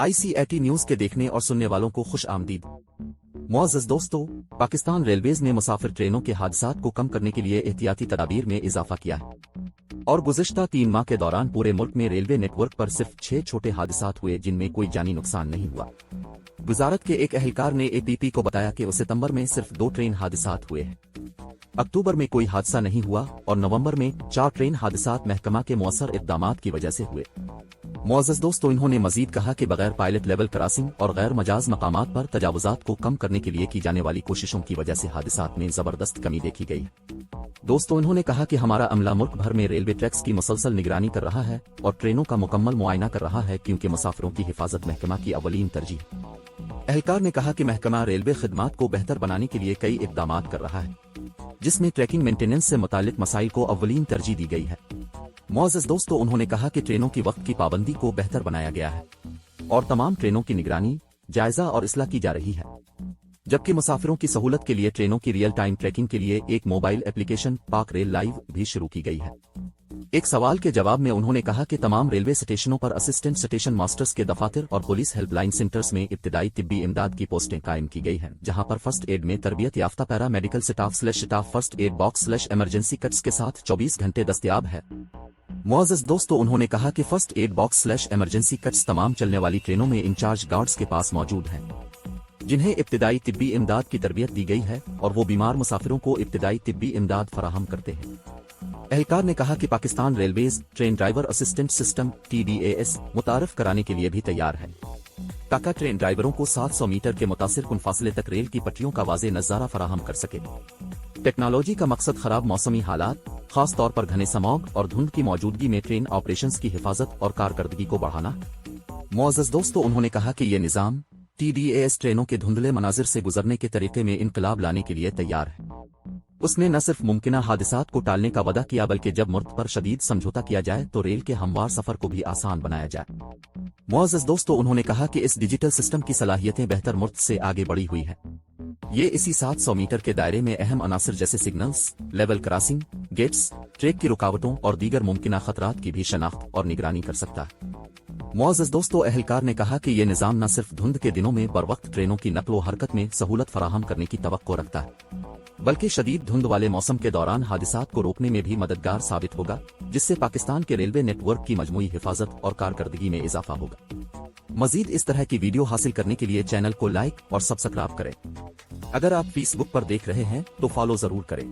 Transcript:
ICAT news के देखने और सुनने वालों को खुश आमदीद। मुअज़्ज़ज़ दोस्तों, पाकिस्तान रेलवेज ने मुसाफिर ट्रेनों के हादसात को कम करने के लिए एहतियाती तदाबीर में इजाफा किया है और गुज़िश्ता 3 माह के दौरान पूरे मुल्क में रेलवे नेटवर्क पर सिर्फ 6 छोटे हादसात हुए जिनमें कोई जानी नुकसान नहीं हुआ। वजारत के एक अहलकार ने APP को बताया कि सितंबर में सिर्फ 2 ट्रेन हादसात हुए हैं, अक्टूबर में कोई हादसा नहीं हुआ और नवंबर में 4 ट्रेन हादसात महकमा के मौसर इक़दामात की वजह से हुए। मुअज़्ज़ज़ दोस्तों, इन्होंने मजीद कहा कि बगैर पायलट लेवल क्रॉसिंग और गैर मजाज मकामात पर तजावुजात को कम करने के लिए की जाने वाली कोशिशों की वजह से हादसात में जबरदस्त कमी देखी गई है। दोस्तों, इन्होंने कहा कि हमारा अमला मुल्क भर में रेलवे ट्रैक्स की मुसलसल निगरानी कर रहा है और ट्रेनों का मुकम्मल मुआयना कर रहा है क्योंकि मुसाफिरों की हिफाजत महकमा की अवलीन तरजीह। एहलकार ने कहा कि महकमा रेलवे खिदमात को बेहतर बनाने के लिए कई इक़दामात कर रहा है, जिसमें ट्रैकिंग मेंटेनेंस से मुतालिक मसाइल को अव्वलीन तरजीह दी गई है। मुअज़्ज़ज़ दोस्तों, उन्होंने कहा कि ट्रेनों की वक्त की पाबंदी को बेहतर बनाया गया है और तमाम ट्रेनों की निगरानी, जायजा और इस्लाह की जा रही है, जबकि मुसाफिरों की सहूलत के लिए ट्रेनों की रियल टाइम ट्रैकिंग के लिए एक मोबाइल एप्लीकेशन पाक रेल लाइव भी शुरू की गई है। एक सवाल के जवाब में उन्होंने कहा कि तमाम रेलवे स्टेशनों पर असिस्टेंट स्टेशन मास्टर्स के दफातर और पुलिस हेल्पलाइन सेंटर्स में इब्तिदाई तिब्बी इमदाद की पोस्टें कायम की गई हैं, जहां पर फर्स्ट एड में तरबियत याफ्ता paramedical staff first aid box emergency kits के साथ 24 घंटे दस्तयाब है। मुअज़्ज़ज़ दोस्तों, उन्होंने कहा कि first aid box emergency kits तमाम चलने वाली ट्रेनों में इंचार्ज गार्ड्स के पास मौजूद हैं, जिन्हें इब्तिदाई तिब्बी इमदाद की तरबियत दी गई है और वो बीमार मुसाफिरों को इब्तिदाई तिब्बी इमदाद फराहम करते हैं। एहलकार ने कहा कि Pakistan railways train driver assistant system TDAS मुतारफ कराने के लिए भी तैयार है, ताकि ट्रेन ड्राइवरों को 700 मीटर के मुतासिर कुन फासले तक रेल की पटरियों का वाज़े नज़ारा फराहम कर सके। टेक्नोलॉजी का मकसद खराब मौसमी हालात, खास तौर पर घने स्मॉग और धुंध की मौजूदगी में ट्रेन ऑपरेशंस की हिफाजत और कारकर्दगी को बढ़ाना। मुअज़्ज़ज़ दोस्तों, उन्होंने कहा कि ये निज़ाम TDAS ट्रेनों के धुंधले मनाजिर से गुजरने के तरीके में इनकलाब लाने के लिए तैयार है। उसने न सिर्फ मुमकिना हादिसात को टालने का वादा किया बल्कि जब मुर्द पर शदीद समझौता किया जाए तो रेल के हमवार सफर को भी आसान बनाया जाए। मुअज़्ज़ज़ दोस्तों, उन्होंने कहा कि इस डिजिटल सिस्टम की सलाहियतें बेहतर मुर्द से आगे बढ़ी हुई है। ये इसी 700 मीटर के दायरे में अहम अनासर जैसे signals, level crossing, gates, track की रुकावटों और दीगर मुमकिना खतरात की भी शनाख्त और निगरानी कर सकता है। मुअज़्ज़ज़ दोस्तों, एहलकार ने कहा कि यह निज़ाम न सिर्फ धुंध के दिनों में बर वक्त ट्रेनों की नकलो हरकत में सहूलत फराहम करने की तवक्को रखता है, बल्कि शदीद धुंध वाले मौसम के दौरान हादिसात को रोकने में भी मददगार साबित होगा, जिससे पाकिस्तान के रेलवे नेटवर्क की मजमूई हिफाजत और कारकर्दगी में इजाफा होगा। मजीद इस तरह की वीडियो हासिल करने के लिए चैनल को लाइक और सब्सक्राइब करें। अगर आप फेसबुक पर देख रहे हैं तो फॉलो जरूर करें।